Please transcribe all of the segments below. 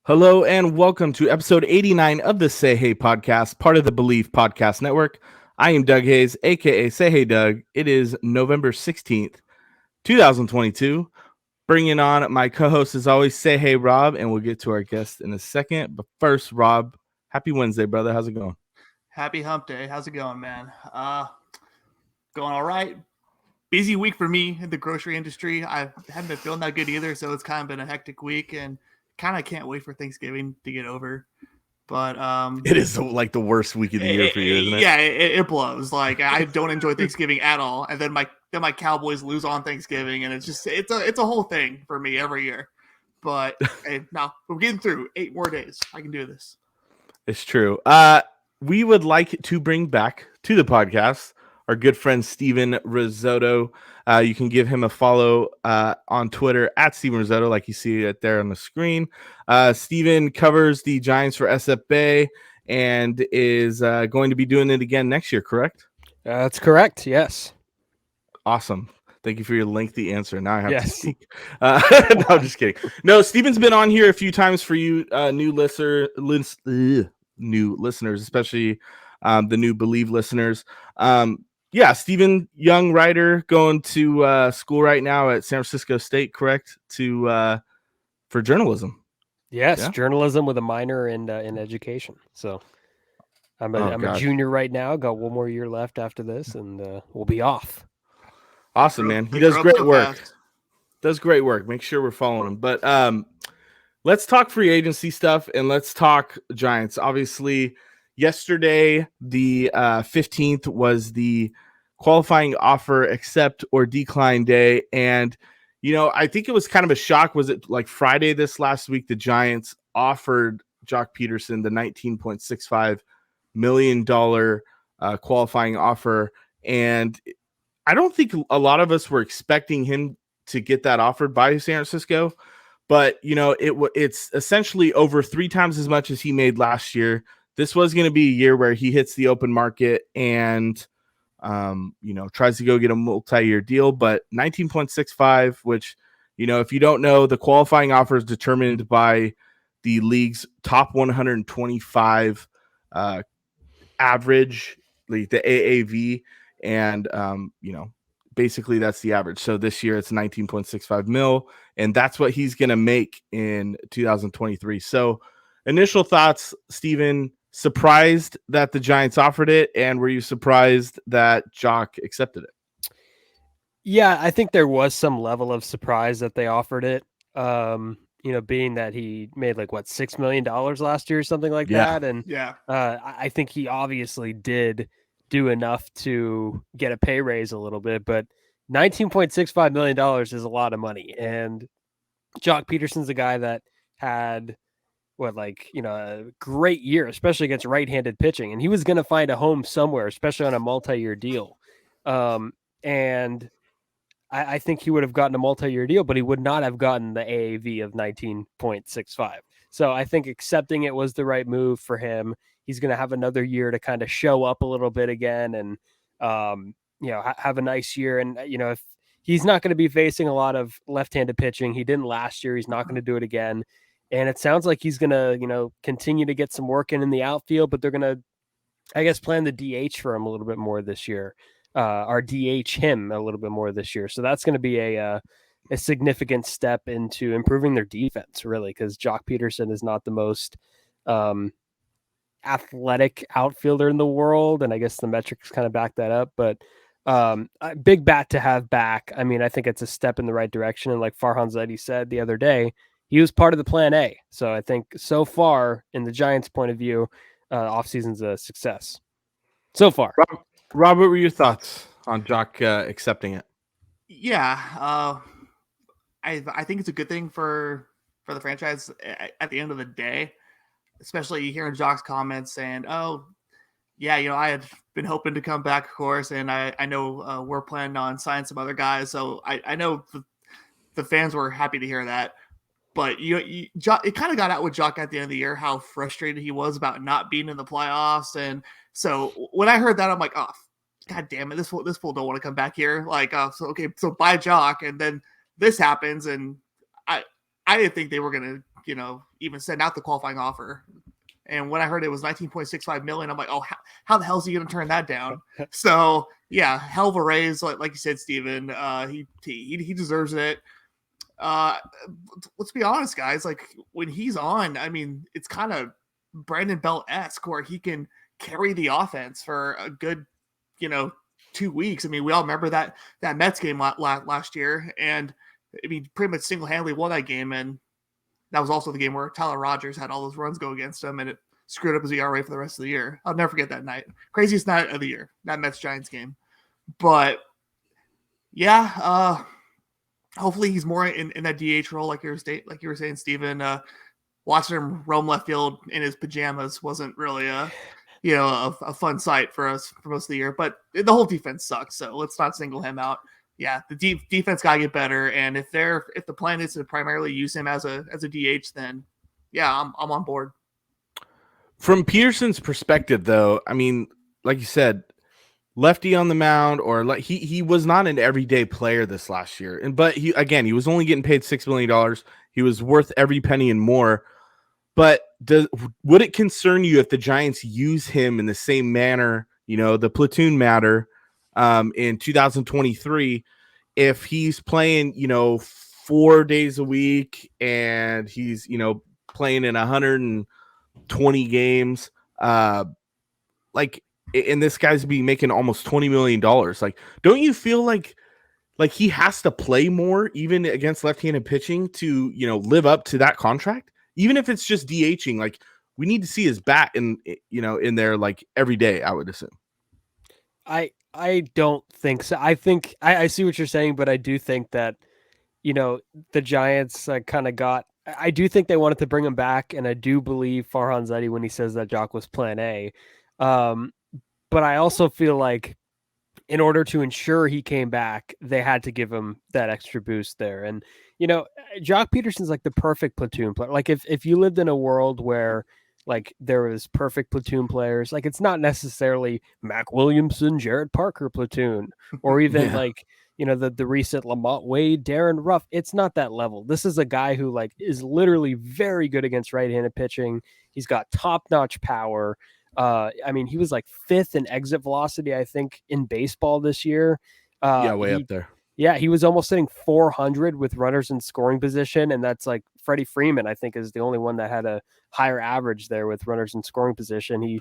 Hello and welcome to episode 89 of the Say Hey podcast, part of the Believe Podcast Network. I am Doug Hayes, aka Say Hey Doug. It is November 16th, 2022. Bringing on my co-host as always, Say Hey Rob, and we'll get to our guest in a second. But first, Rob, happy Wednesday, brother. How's it going? Happy hump day. How's it going, man? Going all right. Busy week for me in the grocery industry. I haven't been feeling that good either, so it's kind of been a hectic week and kind of can't wait for Thanksgiving to get over. But it is like the worst week of the year for you, isn't it? Yeah, it blows. Like I don't enjoy Thanksgiving at all, and then my Cowboys lose on Thanksgiving, and it's a whole thing for me every year. But hey, now we're getting through 8 more days. I can do this. It's true. We would like to bring back to the podcast our good friend Steven Rissotto. You can give him a follow on Twitter at Steven Rissotto, like you see it there on the screen. Steven covers the Giants for SF Bay and is going to be doing it again next year, correct? That's correct, yes. Awesome. Thank you for your lengthy answer. Now I have to speak. No, I'm just kidding. No, Steven's been on here a few times for you new listeners, especially the new Believe listeners. Yeah, Steven, young writer, going to school right now at San Francisco State, correct? For journalism. Yes, yeah? Journalism with a minor in education. So I'm a junior right now. Got one more year left after this, and we'll be off. Awesome, man. He does great work. Does great work. Make sure we're following him. But let's talk free agency stuff, and let's talk Giants. Obviously, yesterday, the 15th, was the qualifying offer accept or decline day. And, you know, I think it was kind of a shock. Was it like Friday this last week, the Giants offered Joc Pederson the $19.65 million qualifying offer. And I don't think a lot of us were expecting him to get that offered by San Francisco. But, you know, it's essentially over 3 times as much as he made last year. This was going to be a year where he hits the open market and, you know, tries to go get a multi-year deal. But 19.65, which, you know, if you don't know, the qualifying offer is determined by the league's top 125 average, like the AAV. And, you know, basically that's the average. So this year it's 19.65 mil, and that's what he's going to make in 2023. So initial thoughts, Steven. Surprised that the Giants offered it, and were you surprised that Joc accepted it? Yeah, I think there was some level of surprise that they offered it. You know, being that he made like $6 million last year or something like that. And I think he obviously did do enough to get a pay raise a little bit, but $19.65 million is a lot of money. And Joc Pederson's a guy that had a great year, especially against right-handed pitching. And he was going to find a home somewhere, especially on a multi-year deal. And I think he would have gotten a multi-year deal, but he would not have gotten the AAV of 19.65. So I think accepting it was the right move for him. He's going to have another year to kind of show up a little bit again and, you know, have a nice year. And, you know, if he's not going to be facing a lot of left-handed pitching, he didn't last year. He's not going to do it again. And it sounds like he's going to, you know, continue to get some work in the outfield, but they're going to, I guess, plan the DH for him a little bit more this year, or DH him a little bit more this year. So that's going to be a significant step into improving their defense, really, because Joc Pederson is not the most athletic outfielder in the world. And I guess the metrics kind of back that up, but a big bat to have back. I mean, I think it's a step in the right direction. And like Farhan Zaidi said the other day, he was part of the plan A. So I think so far, in the Giants' point of view, offseason's a success. So far. Robert, what were your thoughts on Joc accepting it? Yeah. I think it's a good thing for the franchise at the end of the day, especially hearing Joc's comments saying, oh, yeah, you know, I had been hoping to come back, of course, and I know we're planning on signing some other guys. So I know the fans were happy to hear that. But it kind of got out with Joc at the end of the year how frustrated he was about not being in the playoffs, and so when I heard that, I'm like, oh, god damn it, this fool don't want to come back here. Like, so buy Joc, and then this happens, and I didn't think they were gonna even send out the qualifying offer. And when I heard it was $19.65 million, I'm like, oh, how the hell is he going to turn that down? So yeah, hell of a raise, like you said, Steven. He deserves it. Let's be honest, guys. Like when he's on, I mean, it's kind of Brandon Belt-esque where he can carry the offense for a good, 2 weeks. I mean, we all remember that Mets game last year, and I mean, pretty much single-handedly won that game. And that was also the game where Tyler Rogers had all those runs go against him, and it screwed up his ERA for the rest of the year. I'll never forget that night. Craziest night of the year, that Mets-Giants game. But yeah, hopefully he's more in that DH role, like you were saying, Steven. Watching him roam left field in his pajamas wasn't really a fun sight for us for most of the year. But the whole defense sucks, so let's not single him out. Yeah, the defense gotta get better, and if the plan is to primarily use him as a DH, then yeah, I'm on board. From Pederson's perspective, though, I mean, like you said, lefty on the mound, or like he was not an everyday player this last year, but he was only getting paid $6 million. He was worth every penny and more. But would it concern you if the Giants use him in the same manner, the platoon matter, in 2023, if he's playing, 4 days a week and he's, playing in 120 games, like, and this guy's be making almost $20 million. Like, don't you feel like he has to play more even against left-handed pitching to, live up to that contract? Even if it's just DHing, like we need to see his bat in there like every day, I would assume. I don't think so. I think I see what you're saying, but I do think that, the Giants kind of got, I do think they wanted to bring him back. And I do believe Farhan Zaidi when he says that Joc was plan A. But I also feel like in order to ensure he came back, they had to give him that extra boost there. And, Joc Pederson's like the perfect platoon player. Like if you lived in a world where like there was perfect platoon players, like it's not necessarily Mac Williamson, Jared Parker platoon, or even the recent Lamont Wade, Darren Ruff. It's not that level. This is a guy who like is literally very good against right-handed pitching. He's got top-notch power. I mean, he was like 5th in exit velocity, I think, in baseball this year. Way up there. Yeah, he was almost hitting 400 with runners in scoring position, and that's like Freddie Freeman, I think, is the only one that had a higher average there with runners in scoring position. He,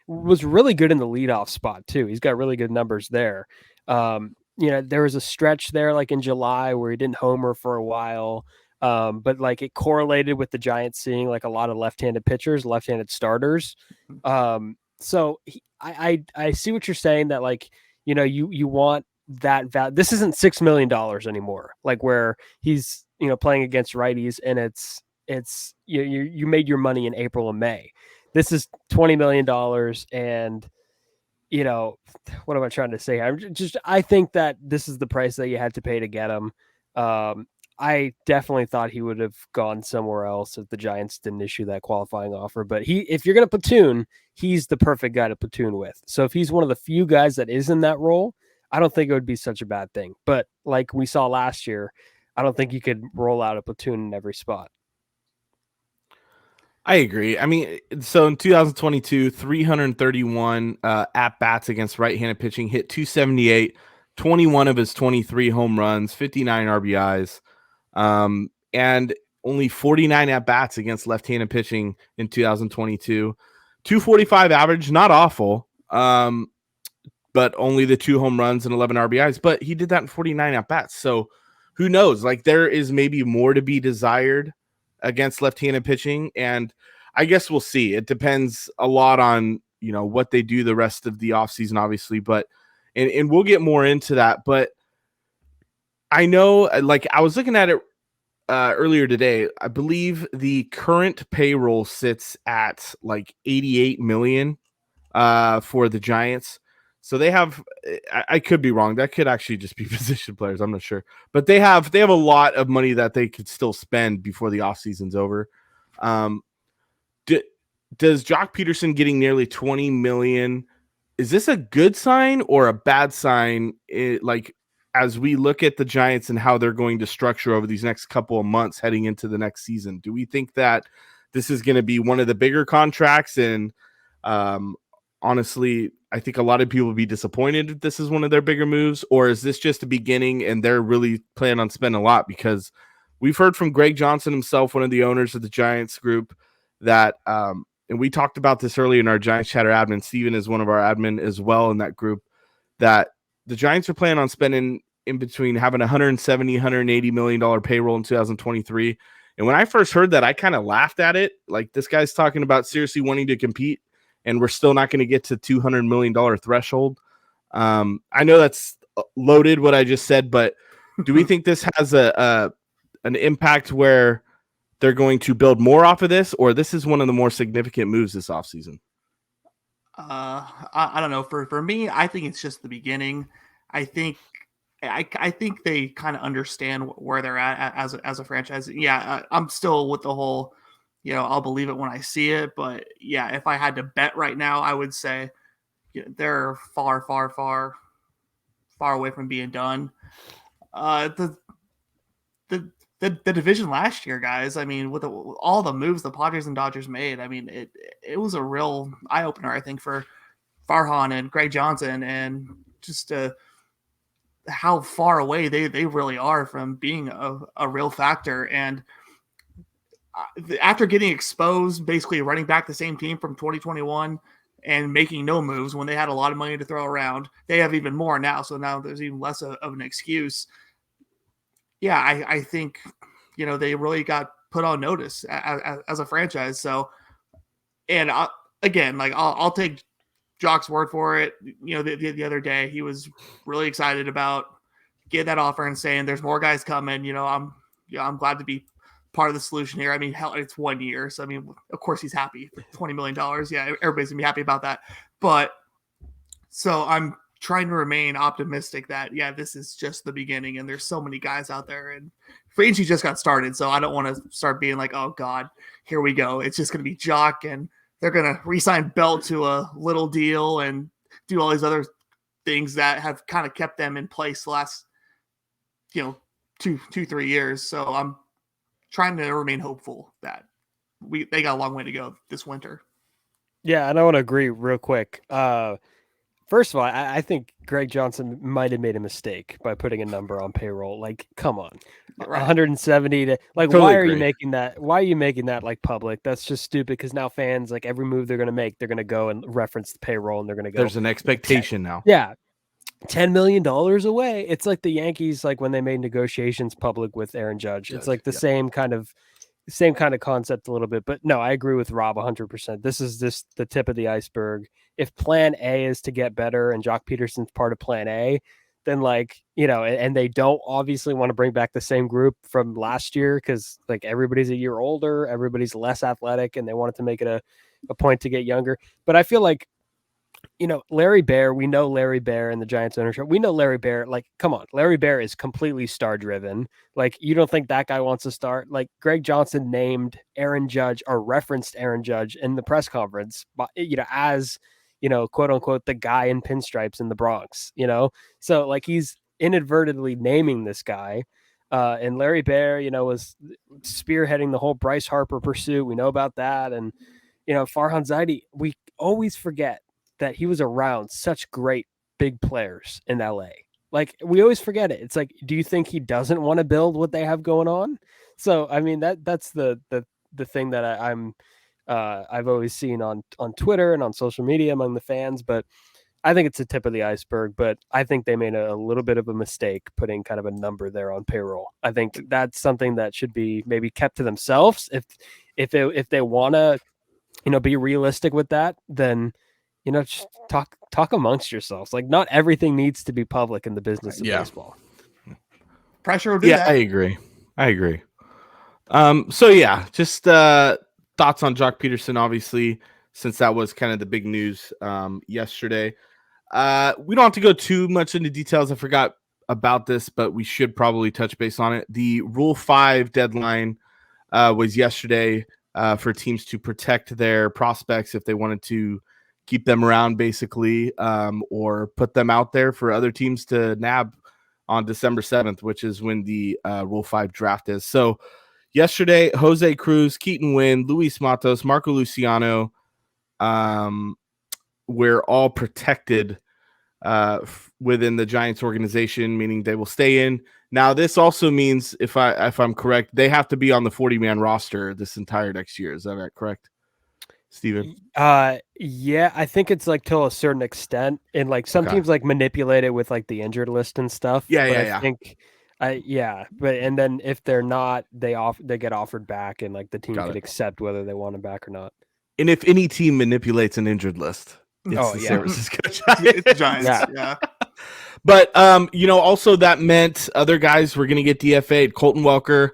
was really good in the leadoff spot too. He's got really good numbers there. There was a stretch there like in July where he didn't homer for a while. But like it correlated with the Giants seeing like a lot of left-handed pitchers, left-handed starters. So I see what you're saying that like, you want that value. This isn't $6 million anymore, like where he's, playing against righties and it's you made your money in April and May. This is $20 million. And, what am I trying to say? I think that this is the price that you had to pay to get him. I definitely thought he would have gone somewhere else if the Giants didn't issue that qualifying offer. But if you're going to platoon, he's the perfect guy to platoon with. So if he's one of the few guys that is in that role, I don't think it would be such a bad thing. But like we saw last year, I don't think you could roll out a platoon in every spot. I agree. I mean, so in 2022, 331 at-bats against right-handed pitching, hit 278, 21 of his 23 home runs, 59 RBIs. And only 49 at-bats against left-handed pitching in 2022. 245 average, not awful, but only the 2 home runs and 11 RBIs. But he did that in 49 at-bats. So who knows? Like there is maybe more to be desired against left-handed pitching. And I guess we'll see. It depends a lot on, what they do the rest of the offseason, obviously. But and we'll get more into that. But I know, like I was looking at it earlier today. I believe the current payroll sits at like 88 million for the Giants. So they have, I could be wrong. That could actually just be position players. I'm not sure, but they have a lot of money that they could still spend before the offseason's over. Does Joc Pederson getting nearly 20 million, is this a good sign or a bad sign? as we look at the Giants and how they're going to structure over these next couple of months heading into the next season, do we think that this is going to be one of the bigger contracts? And honestly, I think a lot of people will be disappointed if this is one of their bigger moves, or is this just a beginning and they're really planning on spending a lot? Because we've heard from Greg Johnson himself, one of the owners of the Giants group, that and we talked about this earlier in our Giants Chatter admin. Steven is one of our admin as well in that group, that the Giants are planning on spending in between having $170, $180 million payroll in 2023. And when I first heard that, I kind of laughed at it. Like, this guy's talking about seriously wanting to compete, and we're still not going to get to $200 million threshold. I know that's loaded what I just said, but do we think this has an impact where they're going to build more off of this, or this is one of the more significant moves this offseason? I don't know. For me, I think it's just the beginning. I think they kind of understand where they're at as a franchise. Yeah, I'm still with the whole, I'll believe it when I see it. But yeah, if I had to bet right now, I would say they're far, far, far, far away from being done. The division last year, guys, I mean, with all the moves the Padres and Dodgers made, I mean, it was a real eye-opener, I think, for Farhan and Greg Johnson, and just how far away they really are from being a real factor. And after getting exposed, basically running back the same team from 2021 and making no moves when they had a lot of money to throw around, they have even more now. So now there's even less of an excuse. Yeah, I think, they really got put on notice as a franchise. So, and I'll take Joc's word for it. The other day he was really excited about getting that offer and saying there's more guys coming. I'm glad to be part of the solution here. I mean, hell, it's 1 year. So, I mean, of course he's happy. $20 million. Yeah, everybody's gonna be happy about that. But so I'm trying to remain optimistic that, yeah, this is just the beginning and there's so many guys out there, and free agency just got started. So I don't want to start being like, oh God, here we go. It's just going to be Joc and they're going to re-sign Belt to a little deal and do all these other things that have kind of kept them in place the last, 2-3 years. So I'm trying to remain hopeful that they got a long way to go this winter. Yeah, and I want to agree real quick. First of all, I think Greg Johnson might have made a mistake by putting a number on payroll. Like, come on, right. 170 to like. Totally why are you making that? Why are you making that like public? That's just stupid. Because now fans, like, every move they're going to make, they're going to go and reference the payroll, and they're going to go. There's an expectation now. Yeah, $10 million away. It's like the Yankees, like when they made negotiations public with Aaron Judge. It's like the same kind of concept a little bit. But no, I agree with Rob 100%. This is the tip of the iceberg. If plan A is to get better and Joc Pederson's part of plan A, then and they don't obviously want to bring back the same group from last year because like everybody's a year older, everybody's less athletic, and they wanted to make it a point to get younger. But I feel like, Larry Baer, we know Larry Baer and the Giants ownership. We know Larry Baer, like, come on, Larry Baer is completely star driven. Like, you don't think that guy wants to start? Like, Greg Johnson named Aaron Judge or referenced Aaron Judge in the press conference, as, quote unquote, the guy in pinstripes in the Bronx, So like he's inadvertently naming this guy. And Larry Baer, was spearheading the whole Bryce Harper pursuit. We know about that. And, Farhan Zaidi, we always forget that he was around such great big players in LA. Like, we always forget it. It's like, do you think he doesn't want to build what they have going on? So, I mean, that's the thing that I've always seen on Twitter and on social media among the fans, but I think it's the tip of the iceberg. But I think they made a little bit of a mistake putting kind of a number there on payroll. I think that's something that should be maybe kept to themselves. If they want to, be realistic with that, then just talk amongst yourselves. Like, not everything needs to be public in the business of baseball. Pressure will do that. I agree. So yeah, just thoughts on Joc Pederson, obviously, since that was kind of the big news yesterday. We don't have to go too much into details. I forgot about this, but we should probably touch base on it. The Rule 5 deadline was yesterday for teams to protect their prospects if they wanted to keep them around, basically, or put them out there for other teams to nab on December 7th, which is when the Rule 5 draft is. So yesterday, Jose Cruz, Keaton Wynn, Luis Matos, Marco Luciano, we're all protected within the Giants organization, meaning they will stay in. Now, this also means, if I'm correct, they have to be on the 40-man roster this entire next year. Is that correct, Steven? Yeah, I think it's like till a certain extent, and like some teams like manipulate it with like the injured list and stuff. I think, but and then if they're not, they get offered back, and like the team could accept whether they want them back or not. And if any team manipulates an injured list, it's the San Francisco Giants. It's Giants. Yeah. But also that meant other guys were going to get DFA'd. Colton Welker,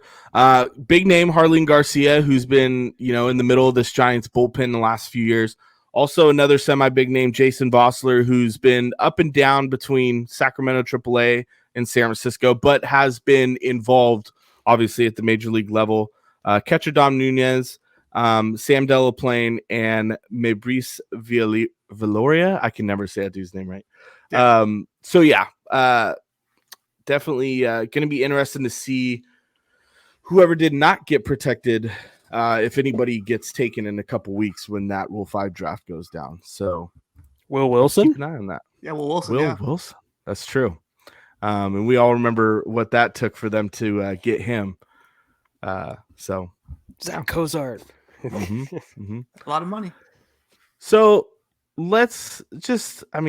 big name Harleen Garcia, who's been in the middle of this Giants bullpen the last few years. Also another semi-big name, Jason Vossler, who's been up and down between Sacramento AAA and San Francisco, but has been involved obviously at the major league level. Catcher Dom Nunez, Sam Delaplane, and Mabrice Viloria. I can never say that dude's name right. Definitely going to be interesting to see whoever did not get protected, if anybody gets taken in a couple weeks when that Rule 5 draft goes down. So Will Wilson? Keep an eye on that. Yeah, Will Wilson. Wilson. That's true. And we all remember what that took for them to get him. Zach Cozart. A lot of money. So let's just, I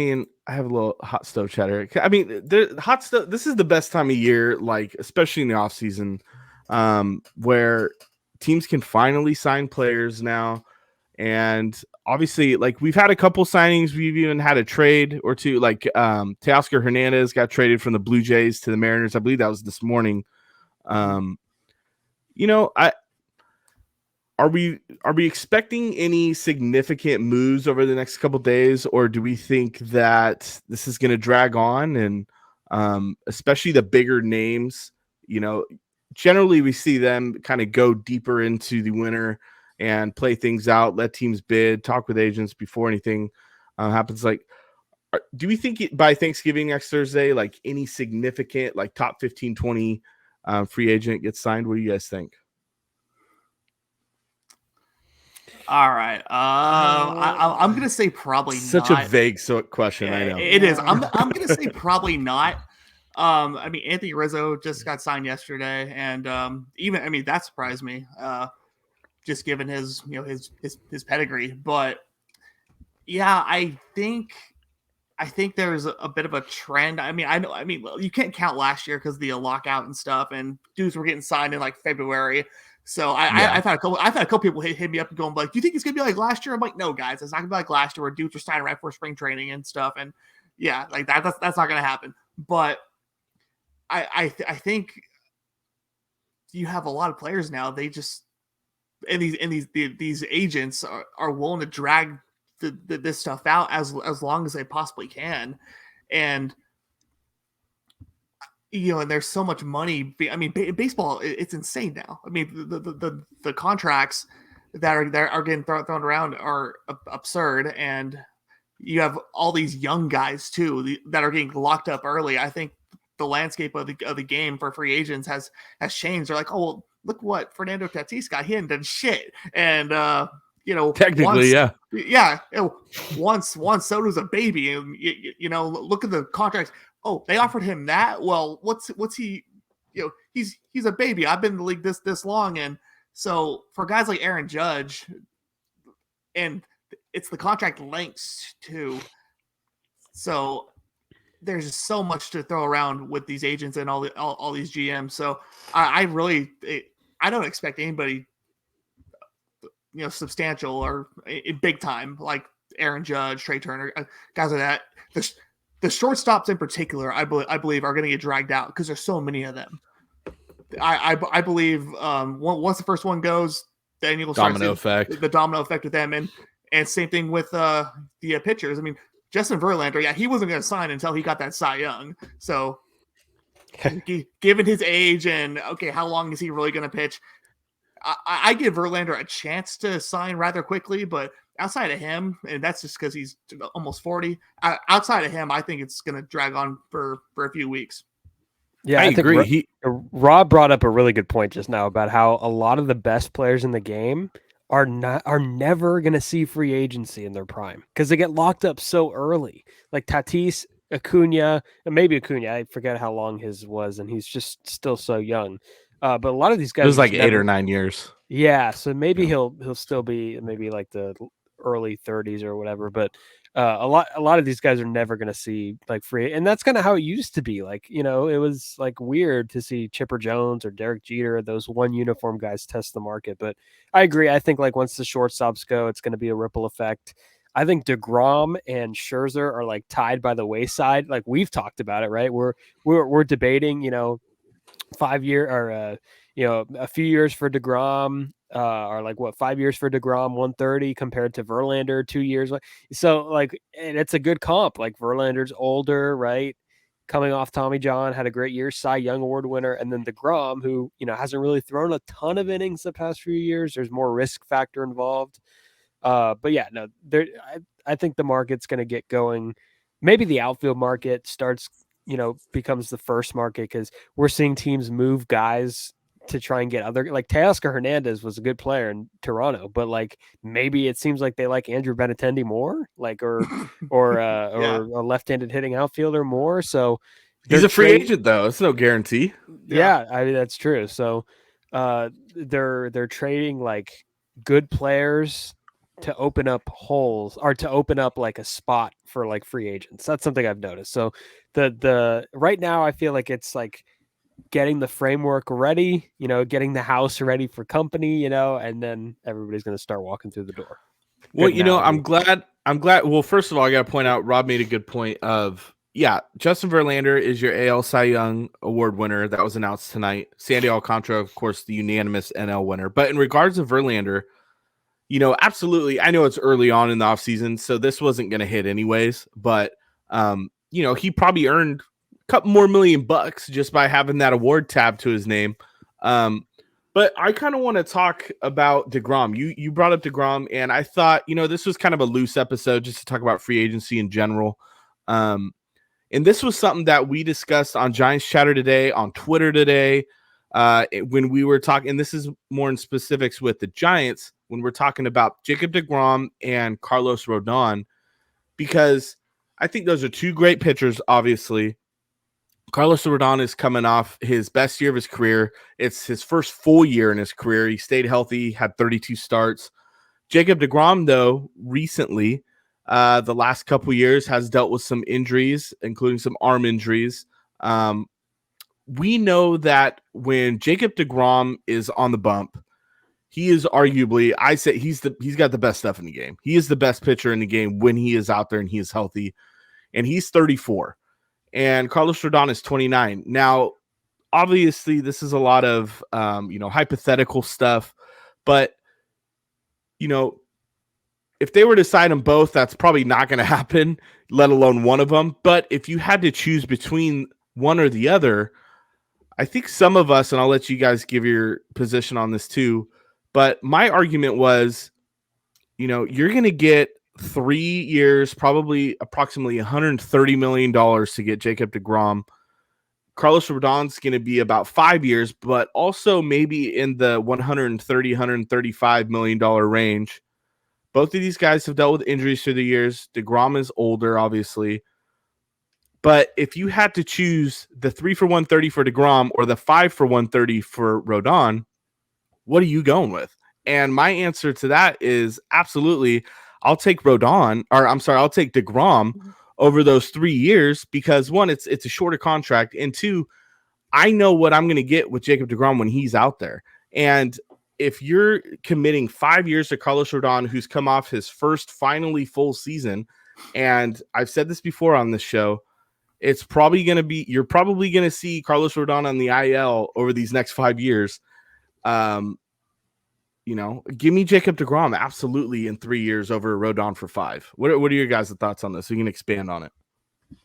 have a little hot stove chatter. This is the best time of year, like especially in the off season, where teams can finally sign players now. And obviously, like we've had a couple signings. We've even had a trade or two, like Teoscar Hernandez got traded from the Blue Jays to the Mariners. I believe that was this morning. Are we expecting any significant moves over the next couple of days, or do we think that this is going to drag on? And especially the bigger names, generally we see them kind of go deeper into the winter and play things out, let teams bid, talk with agents before anything happens. Like, do we think by Thanksgiving next Thursday, like any significant, like top 15, 20 free agent gets signed? What do you guys think? All right. I'm going to say probably Such not. a vague question, I know. It is. I'm going to say probably not. Anthony Rizzo just got signed yesterday, and that surprised me. Just given his his pedigree, but yeah, I think there's a bit of a trend. You can't count last year because of the lockout and stuff, and dudes were getting signed in like February. So I've had a couple people hit me up and going like, "Do you think it's gonna be like last year?" I'm like, "No, guys, it's not gonna be like last year where dudes were signing right for spring training and stuff." And yeah, like that's not gonna happen. But I think you have a lot of players now. They just these agents are willing to drag this stuff out as long as they possibly can, and and there's so much money. Baseball, it's insane now. The contracts that are getting thrown around are absurd, and you have all these young guys too that are getting locked up early. I think the landscape of the game for free agents has changed. They're like, oh, well, look what Fernando Tatis got. He hadn't done shit, and technically, once Soto's a baby, and look at the contracts. Oh, they offered him that. Well, what's he? He's a baby. I've been in the league this long, and so for guys like Aaron Judge, and it's the contract lengths too. So there's just so much to throw around with these agents and all these GMs. So I don't expect anybody, substantial or big time like Aaron Judge, Trey Turner, guys like that. The shortstops in particular, I believe, are going to get dragged out because there's so many of them. I believe once the first one goes, then you'll start the domino effect with them, and same thing with the pitchers. Justin Verlander, he wasn't going to sign until he got that Cy Young. So, given his age and how long is he really going to pitch? I give Verlander a chance to sign rather quickly, but outside of him, and that's just because he's almost 40. Outside of him, I think it's going to drag on for a few weeks. Yeah, I think agree. Rob brought up a really good point just now about how a lot of the best players in the game are never going to see free agency in their prime because they get locked up so early. Like Tatis, Acuna, and maybe Acuna. I forget how long his was, and he's just still so young. But a lot of these guys, it was like 8 or 9 years. Yeah, so maybe he'll still be maybe like the early 30s or whatever, but a lot of these guys are never going to see like free, and that's kind of how it used to be. Like, you know, it was like weird to see Chipper Jones or Derek Jeter, those one uniform guys, test the market. But I agree. I think like once the shortstops go, it's going to be a ripple effect. I think DeGrom and Scherzer are like tied by the wayside. Like we've talked about it, right? We're debating, you know, 5 year or you know, a few years for deGrom, or like what, 5 years for deGrom, 130 compared to Verlander, 2 years. So like, and it's a good comp. Like Verlander's older, right? Coming off Tommy John, had a great year, Cy Young Award winner, and then deGrom, who, you know, hasn't really thrown a ton of innings the past few years. There's more risk factor involved. But yeah, no, I think the market's going to get going. Maybe the outfield market starts, you know, becomes the first market because we're seeing teams move guys to try and get other, like Teoscar Hernandez was a good player in Toronto, but like maybe it seems like they like Andrew Benintendi more, like or a left-handed hitting outfielder more. So he's a free agent though. It's no guarantee. Yeah, I mean that's true. So they're trading like good players to open up holes or to open up like a spot for like free agents. That's something I've noticed. So the right now I feel like it's like getting the framework ready, you know, getting the house ready for company, you know, and then everybody's going to start walking through the door. Well, you know, I'm glad. Well, first of all, I got to point out, Rob made a good point of, yeah, Justin Verlander is your AL Cy Young Award winner. That was announced tonight. Sandy Alcantara, of course, the unanimous NL winner. But in regards to Verlander, you know, absolutely. I know it's early on in the offseason, so this wasn't going to hit anyways. But, you know, he probably earned a couple more $1,000,000 just by having that award tab to his name. But I kind of want to talk about deGrom. You brought up deGrom, and I thought, you know, this was kind of a loose episode just to talk about free agency in general. And this was something that we discussed on Giants Chatter today, on Twitter today, when we were talking, and this is more in specifics with the Giants, when we're talking about Jacob deGrom and Carlos Rodon, because I think those are two great pitchers, obviously. Carlos Rodon is coming off his best year of his career. It's his first full year in his career. He stayed healthy, had 32 starts. Jacob deGrom, though, recently, the last couple years, has dealt with some injuries, including some arm injuries. We know that when Jacob deGrom is on the bump, he is arguably, I say he's got the best stuff in the game. He is the best pitcher in the game when he is out there and he is healthy. And he's 34. And Carlos Rodon is 29. Now, obviously, this is a lot of, you know, hypothetical stuff. But, you know, if they were to sign them both, that's probably not going to happen, let alone one of them. But if you had to choose between one or the other, I think some of us, and I'll let you guys give your position on this too, but my argument was, you know, you're going to get 3 years, probably approximately $130 million to get Jacob deGrom. Carlos Rodon's going to be about 5 years, but also maybe in the $130, $135 million range. Both of these guys have dealt with injuries through the years. deGrom is older, obviously. But if you had to choose the 3 for 130 for deGrom or the 5 for 130 for Rodon, what are you going with? And my answer to that is absolutely, I'll take Rodon, or I'm sorry, I'll take deGrom over those 3 years because one, it's a shorter contract, and two, I know what I'm going to get with Jacob deGrom when he's out there. And if you're committing 5 years to Carlos Rodon, who's come off his first finally full season, and I've said this before on this show, it's probably going to be, you're probably going to see Carlos Rodon on the IL over these next 5 years. You know, give me Jacob deGrom absolutely in 3 years over Rodon for 5. What are your guys' thoughts on this? So you can expand on it.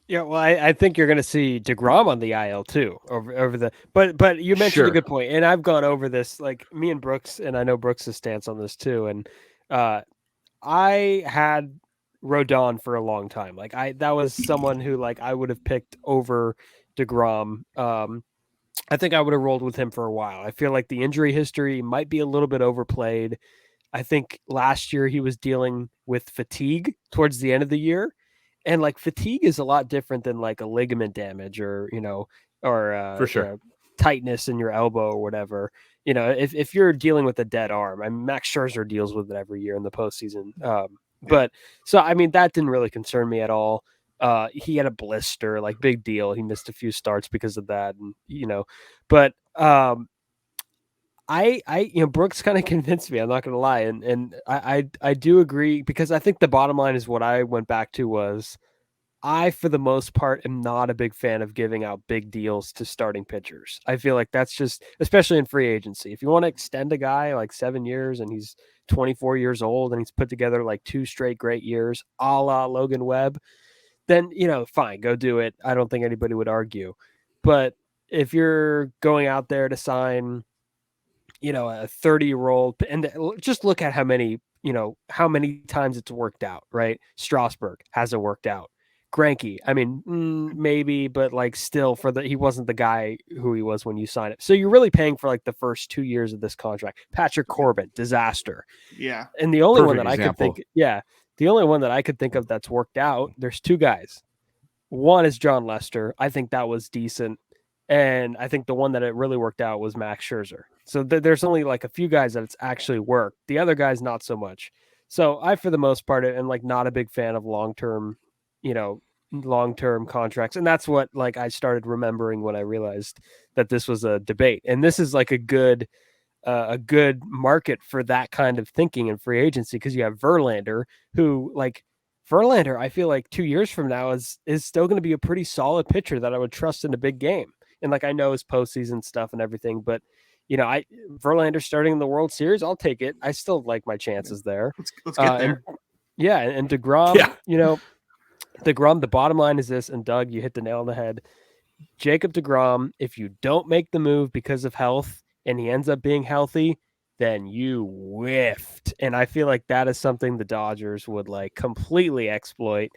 Yeah, well, I think you're going to see deGrom on the IL too over the. But you mentioned a good point, and I've gone over this, like me and Brooks, and I know Brooks' stance on this too. And I had Rodon for a long time. Like that was someone who like I would have picked over deGrom. I think I would have rolled with him for a while. I feel like the injury history might be a little bit overplayed. I think last year he was dealing with fatigue towards the end of the year. And like fatigue is a lot different than like a ligament damage or, for sure. Tightness in your elbow or whatever. If you're dealing with a dead arm, I mean, Max Scherzer deals with it every year in the postseason. But so, I mean, that didn't really concern me at all. He had a blister, like big deal. He missed a few starts because of that. And, but, Brooks kind of convinced me. I'm not going to lie, and I do agree because I think the bottom line is what I went back to was I, for the most part, am not a big fan of giving out big deals to starting pitchers. I feel like that's just, especially in free agency, if you want to extend a guy like 7 years and he's 24 years old and he's put together like 2 straight great years, a la Logan Webb, then fine, go do it. I don't think anybody would argue, but if you're going out there to sign a 30-year-old, and just look at how many times it's worked out, right? Strasburg hasn't worked out. Greinke, I mean, maybe, but like still he wasn't the guy who he was when you signed it. So you're really paying for like the first 2 years of this contract. Patrick Corbin, disaster. Yeah. And the only one that I could think of that's worked out, there's 2 guys. One is John Lester. I think that was decent. And I think the one that it really worked out was Max Scherzer. So there's only like a few guys that it's actually worked. The other guys, not so much. So I, for the most part, am like not a big fan of long-term contracts. And that's what like I started remembering when I realized that this was a debate. And this is like a good market for that kind of thinking in free agency, because you have Verlander, who I feel like 2 years from now is still going to be a pretty solid pitcher that I would trust in a big game. And like I know his postseason stuff and everything, but Verlander starting in the World Series, I'll take it. I still like my chances there. Let's get there. And deGrom, deGrom, the bottom line is this, and Doug, you hit the nail on the head. Jacob deGrom, if you don't make the move because of health and he ends up being healthy, then you whiffed. And I feel like that is something the Dodgers would like completely exploit.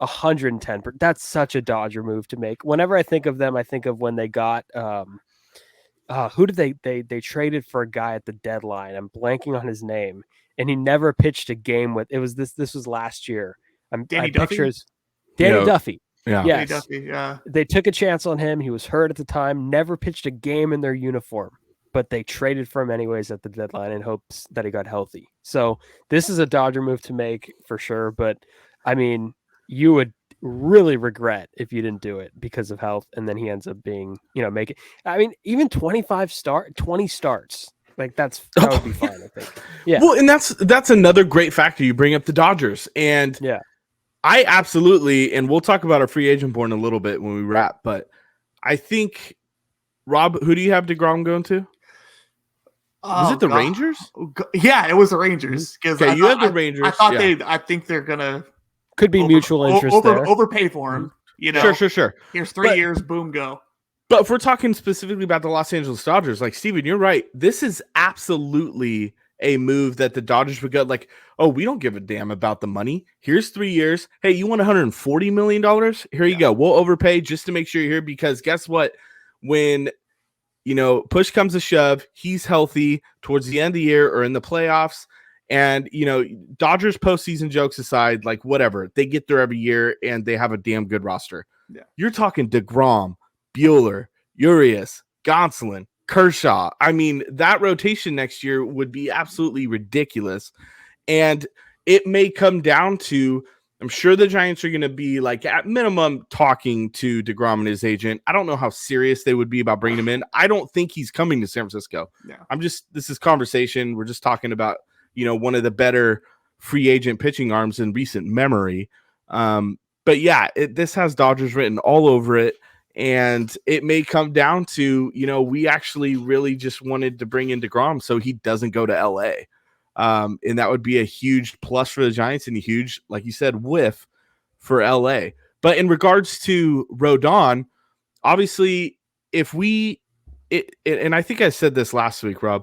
110%. That's such a Dodger move to make. Whenever I think of them, I think of when they got who did they traded for a guy at the deadline. I'm blanking on his name, and he never pitched a game with. It was this was last year. Danny Duffy. Danny Duffy. Yeah. Yes. Danny Duffy, yeah. They took a chance on him. He was hurt at the time. Never pitched a game in their uniform, but they traded for him anyways at the deadline in hopes that he got healthy. So this is a Dodger move to make for sure. But I mean, you would really regret if you didn't do it because of health, and then he ends up being, make it. I mean, even 20 starts, like that would be fine, I think. Yeah. Well, and that's another great factor. You bring up the Dodgers, and yeah, I absolutely, and we'll talk about our free agent board in a little bit when we wrap, but I think, Rob, who do you have deGrom going to? Was it the Rangers? Yeah, it was the Rangers. Okay, you had the Rangers. I think they're gonna could be mutual interest there. Overpay for him. Sure. Here's 3 years, boom, go. But if we're talking specifically about the Los Angeles Dodgers, like Steven, you're right. This is absolutely a move that the Dodgers would go like, oh, we don't give a damn about the money. Here's 3 years. Hey, you want $140 million? Here you go. We'll overpay just to make sure you're here, because guess what? When push comes to shove, he's healthy towards the end of the year or in the playoffs. And, Dodgers postseason jokes aside, like whatever, they get there every year and they have a damn good roster. Yeah. You're talking deGrom, Buehler, Urias, Gonsolin, Kershaw. I mean, that rotation next year would be absolutely ridiculous. And it may come down to, I'm sure the Giants are going to be like at minimum talking to deGrom and his agent. I don't know how serious they would be about bringing him in. I don't think he's coming to San Francisco. Yeah. This is conversation. We're just talking about, one of the better free agent pitching arms in recent memory. But yeah, this has Dodgers written all over it. And it may come down to, we actually really just wanted to bring in deGrom so he doesn't go to LA. And that would be a huge plus for the Giants and a huge, like you said, whiff for LA. But in regards to Rodon, obviously, and I think I said this last week, Rob,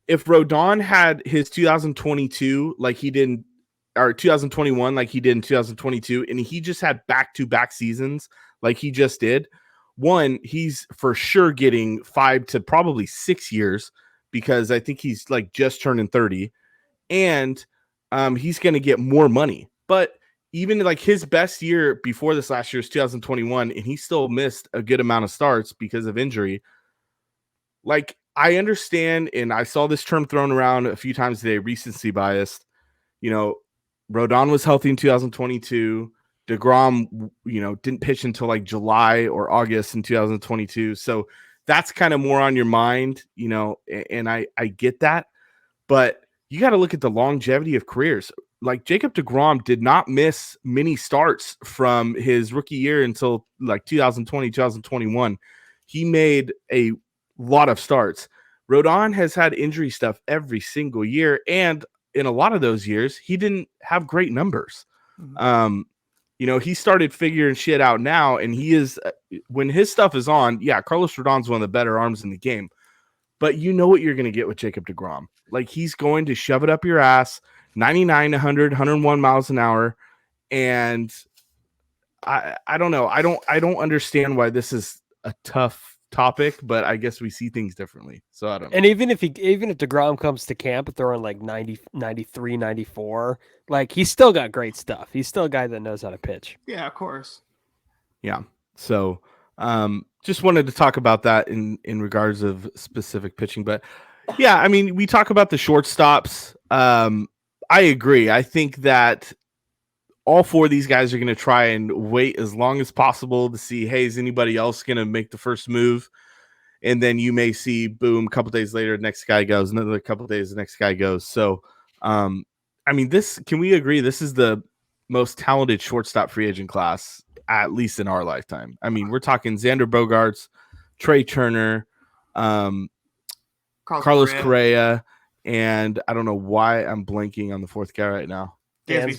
if Rodon had his 2022 like he did, or 2021 like he did in 2022, and he just had back-to-back seasons like he just did, one, he's for sure getting 5 to probably 6 years because I think he's like just turning 30, and he's going to get more money. But even like his best year before this last year is 2021, and he still missed a good amount of starts because of injury. Like, I understand, and I saw this term thrown around a few times today, recency biased. You know, Rodon was healthy in 2022. deGrom, didn't pitch until like July or August in 2022. So that's kind of more on your mind, and I get that. But you got to look at the longevity of careers. Like Jacob deGrom did not miss many starts from his rookie year until like 2020, 2021. He made a lot of starts. Rodon has had injury stuff every single year, and in a lot of those years, he didn't have great numbers. He started figuring shit out now, and he is, when his stuff is on, Carlos Rodon's one of the better arms in the game. But you know what you're going to get with Jacob deGrom. Like, he's going to shove it up your ass, 99, 100, 101 miles an hour, and I don't know. I don't understand why this is a tough topic, but I guess we see things differently. So I don't know. And even if deGrom comes to camp throwing like 90, 93, 94, like he's still got great stuff. He's still a guy that knows how to pitch. Yeah, of course. Yeah. So just wanted to talk about that in regards of specific pitching. But yeah, I mean, we talk about the shortstops. I agree. I think that all four of these guys are going to try and wait as long as possible to see, hey, is anybody else going to make the first move? And then you may see, boom, a couple days later, the next guy goes. Another couple days, the next guy goes. So, I mean, can we agree this is the most talented shortstop free agent class, at least in our lifetime? I mean, we're talking Xander Bogaerts, Trey Turner, Carlos Correa, and I don't know why I'm blanking on the fourth guy right now. Dansby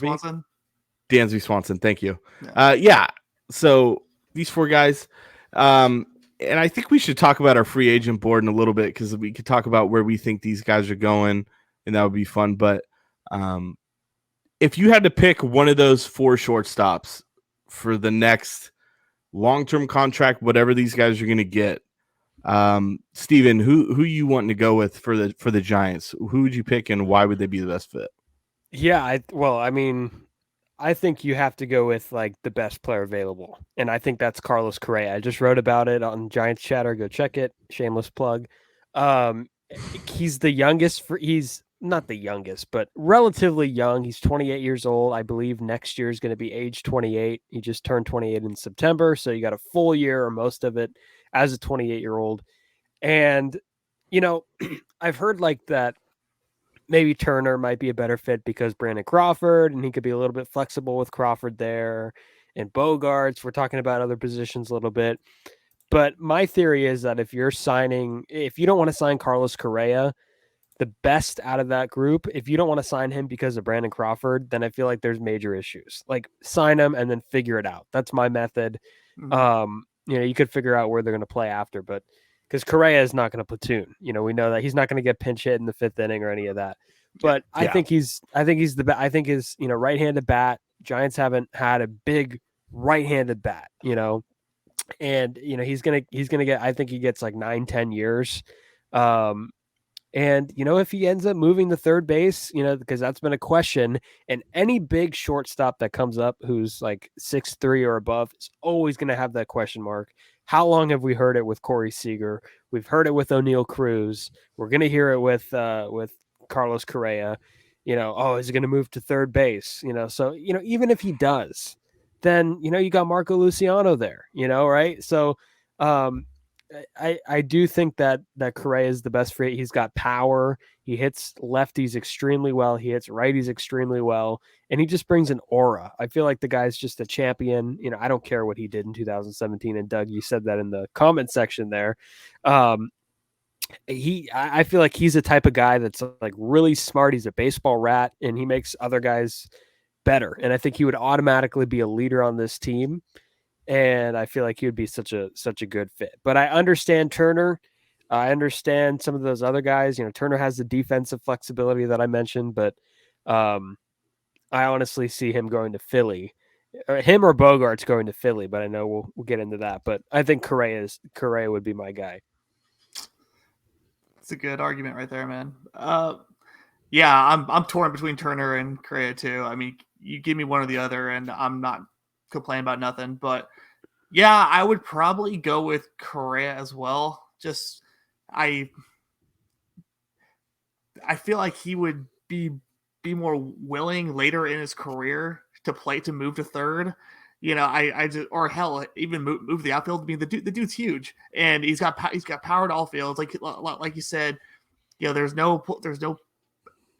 Swanson. Thank you. Yeah. So these four guys, and I think we should talk about our free agent board in a little bit, because we could talk about where we think these guys are going, and that would be fun. But if you had to pick one of those four shortstops for the next long-term contract, whatever these guys are going to get, Steven, who you wanting to go with for the Giants? Who would you pick, and why would they be the best fit? Yeah, I think you have to go with like the best player available, and I think that's Carlos Correa. I just wrote about it on Giants Chatter. Go check it. Shameless plug. He's the youngest. He's not the youngest, but relatively young. He's 28 years old. I believe next year is going to be age 28. He just turned 28 in September, so you got a full year or most of it as a 28-year-old. And I've heard like that. Maybe Turner might be a better fit because Brandon Crawford, and he could be a little bit flexible with Crawford there, and Bogaerts. We're talking about other positions a little bit. But my theory is that if you don't want to sign Carlos Correa, the best out of that group, if you don't want to sign him because of Brandon Crawford, then I feel like there's major issues. Like, sign him and then figure it out. That's my method. Mm-hmm. You could figure out where they're going to play after, but because Correa is not going to platoon, we know that he's not going to get pinch hit in the fifth inning or any of that. But I think his right-handed bat. Giants haven't had a big right-handed bat, and he's gonna get. I think he gets like 9-10 years, and if he ends up moving to third base, because that's been a question, and any big shortstop that comes up who's like 6'3" or above is always going to have that question mark. How long have we heard it with Corey Seager? We've heard it with O'Neal Cruz. We're going to hear it with Carlos Correa. Is he going to move to third base? So even if he does, then you got Marco Luciano there. Right? So I do think that Correa is the best free. He's got power. He hits lefties extremely well. He hits righties extremely well. And he just brings an aura. I feel like the guy's just a champion. I don't care what he did in 2017. And Doug, you said that in the comment section there. I feel like he's the type of guy that's like really smart. He's a baseball rat, and he makes other guys better. And I think he would automatically be a leader on this team. And I feel like he would be such a good fit. But I understand Turner. I understand some of those other guys. Turner has the defensive flexibility that I mentioned, but I honestly see him going to Philly. him or Bogart's going to Philly, but I know we'll get into that. But I think Correa would be my guy. It's a good argument right there, man. Yeah, I'm torn between Turner and Correa too. I mean, you give me one or the other, and I'm not complaining about nothing. But yeah, I would probably go with Correa as well. Just I feel like he would be more willing later in his career to move to third. You know, I just, or hell, even move the outfield. I mean, the dude's huge, and he's got power to all fields. Like you said, you know, there's no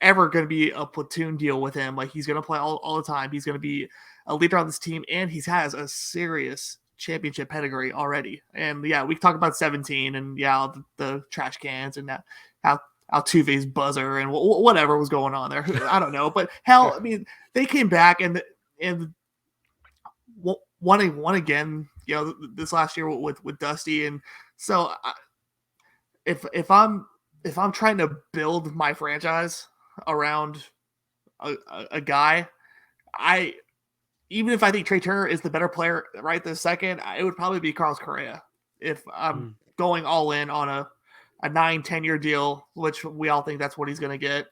ever going to be a platoon deal with him. Like, he's going to play all the time. He's going to be a leader on this team, and he has a serious championship pedigree already. And yeah, we talk about 17 and the trash cans and that Altuve's buzzer and whatever was going on there. I don't know, but hell, I mean, they came back and won again, you know, this last year with Dusty. And so if I'm trying to build my franchise around a guy, even if I think Trey Turner is the better player right this second, it would probably be Carlos Correa. If I'm going all in on a 9-10 year deal, which we all think that's what he's going to get,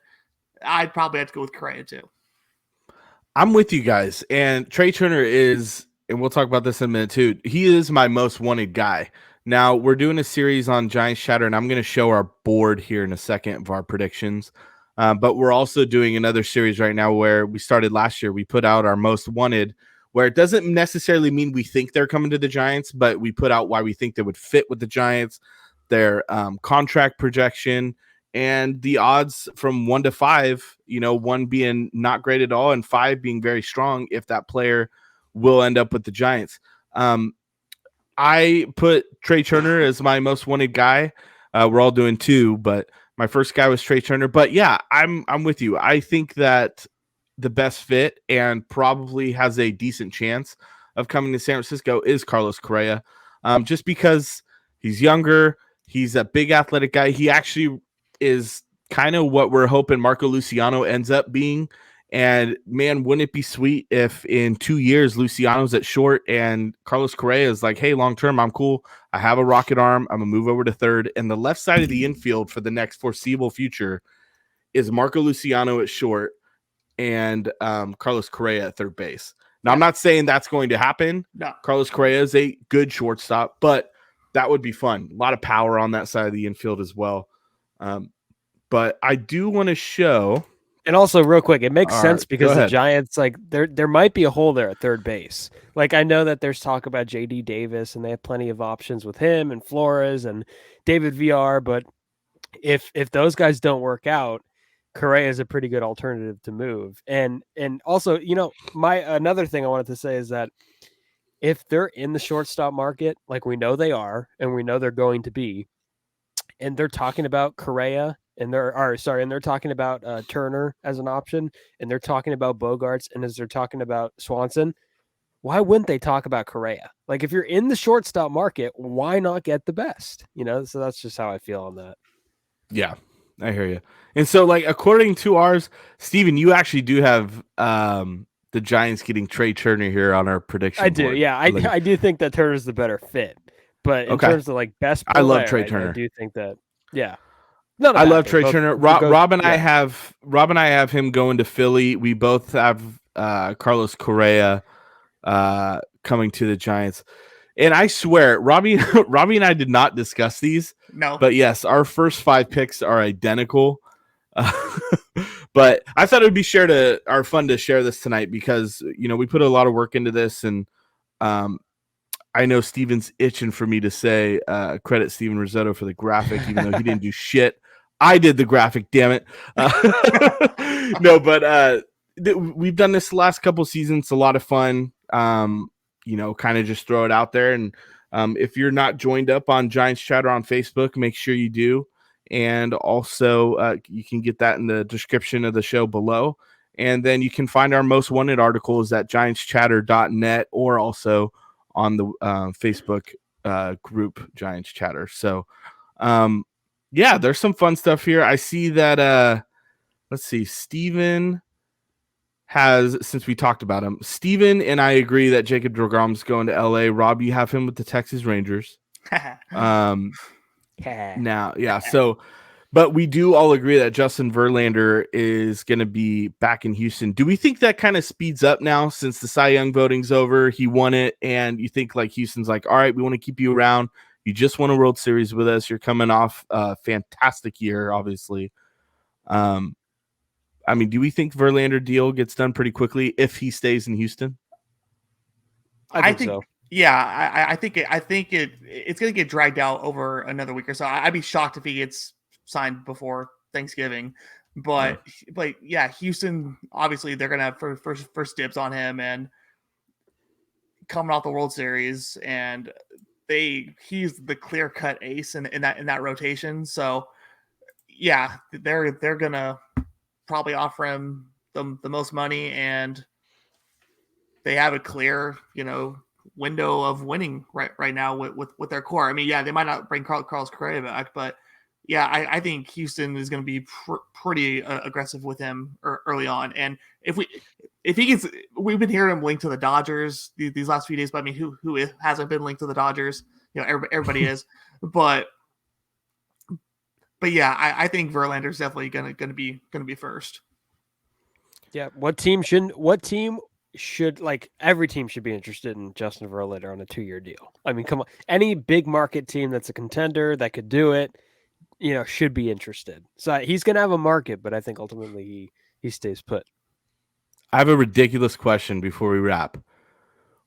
I'd probably have to go with Correa too. I'm with you guys. And Trey Turner is, and we'll talk about this in a minute too, he is my most wanted guy. Now, we're doing a series on Giants Chatter, and I'm going to show our board here in a second of our predictions. But we're also doing another series right now where we started last year. We put out our most wanted, where it doesn't necessarily mean we think they're coming to the Giants, but we put out why we think they would fit with the Giants, their contract projection, and the odds from 1 to 5, you know, 1 being not great at all and 5 being very strong if that player will end up with the Giants. I put Trey Turner as my most wanted guy. We're all doing 2, but my first guy was Trey Turner. But yeah, I'm with you. I think that the best fit and probably has a decent chance of coming to San Francisco is Carlos Correa, just because he's younger. He's a big athletic guy. He actually is kind of what we're hoping Marco Luciano ends up being. And man, wouldn't it be sweet if in 2 years Luciano's at short and Carlos Correa is like, hey, long-term, I'm cool. I have a rocket arm. I'm going to move over to third. And the left side of the infield for the next foreseeable future is Marco Luciano at short and Carlos Correa at third base. Now, I'm not saying that's going to happen. No. Carlos Correa is a good shortstop, but that would be fun. A lot of power on that side of the infield as well. But I do want to show... And also, real quick, it makes sense because the Giants, like, there might be a hole there at third base. Like, I know that there's talk about J.D. Davis, and they have plenty of options with him and Flores and David VR. But if those guys don't work out, Correa is a pretty good alternative to move. And also, you know, another thing I wanted to say is that if they're in the shortstop market, like we know they are, and we know they're going to be, and they're talking about Correa, and they're talking about Turner as an option, and they're talking about Bogarts, and as they're talking about Swanson, why wouldn't they talk about Correa? Like, if you're in the shortstop market, why not get the best? You know, so that's just how I feel on that. Yeah, I hear you. And so, like, according to ours, Steven, you actually do have the Giants getting Trey Turner here on our prediction I do, board. yeah. I do think that Turner's the better fit. But in terms of, like, best player, I love Trey Turner. I do think that, yeah. I love Trey Turner. Rob and I have him going to Philly. We both have Carlos Correa coming to the Giants. And I swear, Robbie and I did not discuss these. No. But yes, our first 5 picks are identical. But I thought it would be fun to share this tonight because, you know, we put a lot of work into this, and I know Steven's itching for me to say credit Steven Rissotto for the graphic, even though he didn't do shit. I did the graphic, damn it. No, but we've done this the last couple seasons. It's a lot of fun. You know, kind of just throw it out there. And if you're not joined up on Giants Chatter on Facebook, make sure you do. And also, you can get that in the description of the show below. And then you can find our most wanted articles at giantschatter.net or also on the Facebook group Giants Chatter. So, yeah, there's some fun stuff here. I see that, let's see, Steven has, since we talked about him, Steven and I agree that Jacob deGrom's going to LA. Rob, you have him with the Texas Rangers. Now, yeah. So, but we do all agree that Justin Verlander is going to be back in Houston. Do we think that kind of speeds up now since the Cy Young voting's over? He won it, and you think like Houston's like, all right, we want to keep you around. You just won a World Series with us. You're coming off a fantastic year, obviously. I mean, do we think Verlander deal gets done pretty quickly if he stays in Houston? I think so. Yeah, I think it's going to get dragged out over another week or so. I'd be shocked if he gets signed before Thanksgiving. But yeah, Houston, obviously they're going to have first dibs on him, and coming off the World Series, and he's the clear-cut ace in that rotation. So yeah, they're going to probably offer him the most money, and they have a clear, window of winning right now with their core. I mean, yeah, they might not bring Carlos Correa back, but yeah, I think Houston is going to be pretty aggressive with him early on. And if he gets, we've been hearing him linked to the Dodgers these last few days, but I mean, who hasn't been linked to the Dodgers? Everybody is, but yeah, I think Verlander's definitely gonna be first. Yeah, every team should be interested in Justin Verlander on a 2-year deal. I mean, come on, any big market team that's a contender that could do it, should be interested. So he's gonna have a market, but I think ultimately he stays put. I have a ridiculous question before we wrap.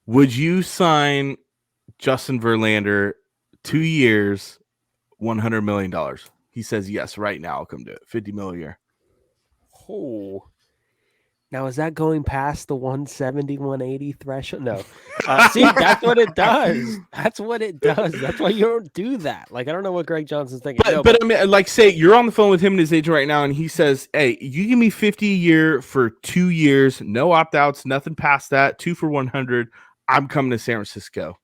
Would you sign Justin Verlander 2 years, $100 million? He says yes right now. I'll come do it. $50 million a year. Oh, now is that going past the 170, 180 threshold? No. See, that's what it does. That's what it does. That's why you don't do that. Like, I don't know what Greg Johnson's thinking. But I mean, like, say you're on the phone with him and his agent right now, and he says, "Hey, you give me 50 a year for 2 years, no opt outs, nothing past that, 2 for 100. I'm coming to San Francisco."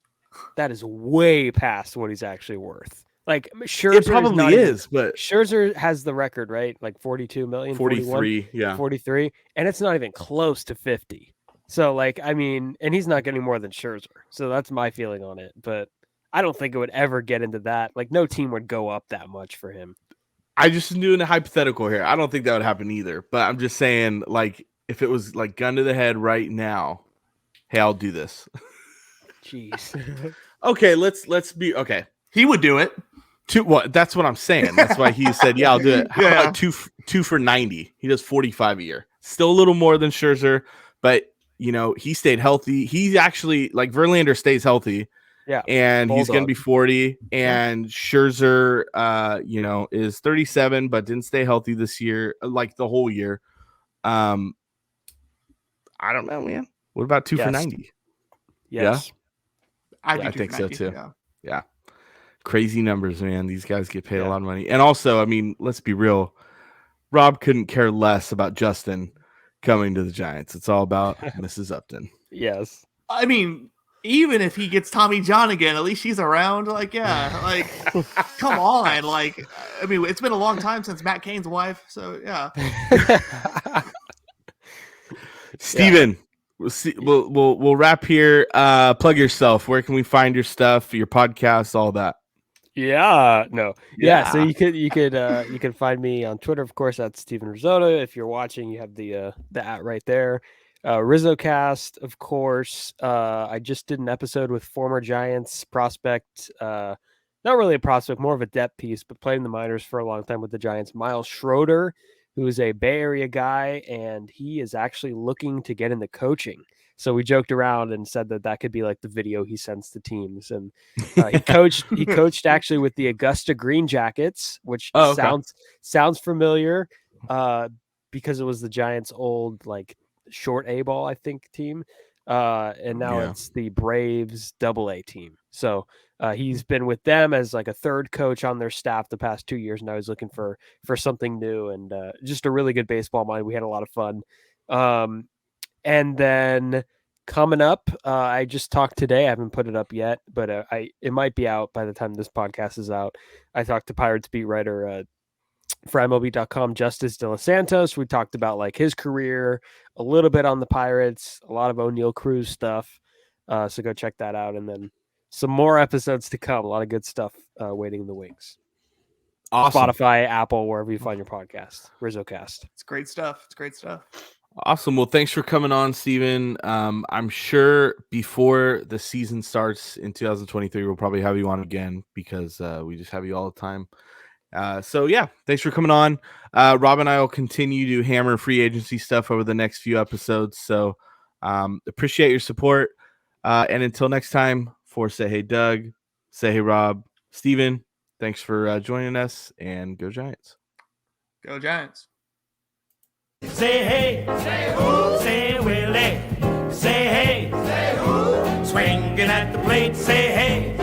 That is way past what he's actually worth. Like, Scherzer it probably is, but Scherzer has the record, right? Like 42 million, 43, yeah, 43, and it's not even close to 50. So, like, I mean, and he's not getting more than Scherzer. So that's my feeling on it. But I don't think it would ever get into that. Like, no team would go up that much for him. I just doing a hypothetical here. I don't think that would happen either. But I'm just saying, like, if it was like gun to the head right now, hey, I'll do this. Jeez. Okay, let's be okay. He would do it. That's what I'm saying. That's why he said, "Yeah, I'll do it." How Yeah. about two for 90? He does 45 a year. Still a little more than Scherzer, but he stayed healthy. He's actually like Verlander stays healthy. Yeah, and he's going to be 40. And Scherzer, is 37, but didn't stay healthy this year, like the whole year. I don't know, man. What about 2 for 90? Yes. Yeah? I think so too. Yeah. Crazy numbers, man. These guys get paid a lot of money. And also, I mean, let's be real. Rob couldn't care less about Justin coming to the Giants. It's all about Mrs. Upton. Yes. I mean, even if he gets Tommy John again, at least she's around. Like, yeah, like, come on. Like, I mean, it's been a long time since Matt Cain's wife. So, yeah. Steven, we'll wrap here. Plug yourself. Where can we find your stuff, your podcast, all that? Yeah, no. Yeah, so you can find me on Twitter, of course, at Steven Rissotto. If you're watching, you have the at right there. RizzoCast, of course. I just did an episode with former Giants prospect, not really a prospect, more of a depth piece, but played in the minors for a long time with the Giants, Miles Schroeder, who is a Bay Area guy, and he is actually looking to get into coaching. So we joked around and said that could be like the video he sends to teams. And he coached actually with the Augusta Green Jackets, which sounds familiar because it was the Giants' old like short A ball, I think, team. And now it's the Braves AA team. So he's been with them as like a third coach on their staff the past 2 years. Now he's looking for something new, and just a really good baseball mind. We had a lot of fun. And then coming up, I just talked today. I haven't put it up yet, but it might be out by the time this podcast is out. I talked to Pirates beat writer for MLB.com, Justice De Los Santos. We talked about like his career, a little bit on the Pirates, a lot of O'Neal Cruz stuff. So go check that out. And then some more episodes to come. A lot of good stuff waiting in the wings. Awesome. Spotify, Apple, wherever you find your podcast. RizzoCast. It's great stuff. It's great stuff. Awesome. Well, thanks for coming on, Steven. I'm sure before the season starts in 2023, we'll probably have you on again because we just have you all the time. So yeah, thanks for coming on. Rob and I will continue to hammer free agency stuff over the next few episodes. So appreciate your support. And until next time, for Say Hey Doug, Say Hey Rob, Steven, thanks for joining us, and go Giants. Go Giants. Say hey, say who, say Willie, say hey, say who, swinging at the plate, say hey.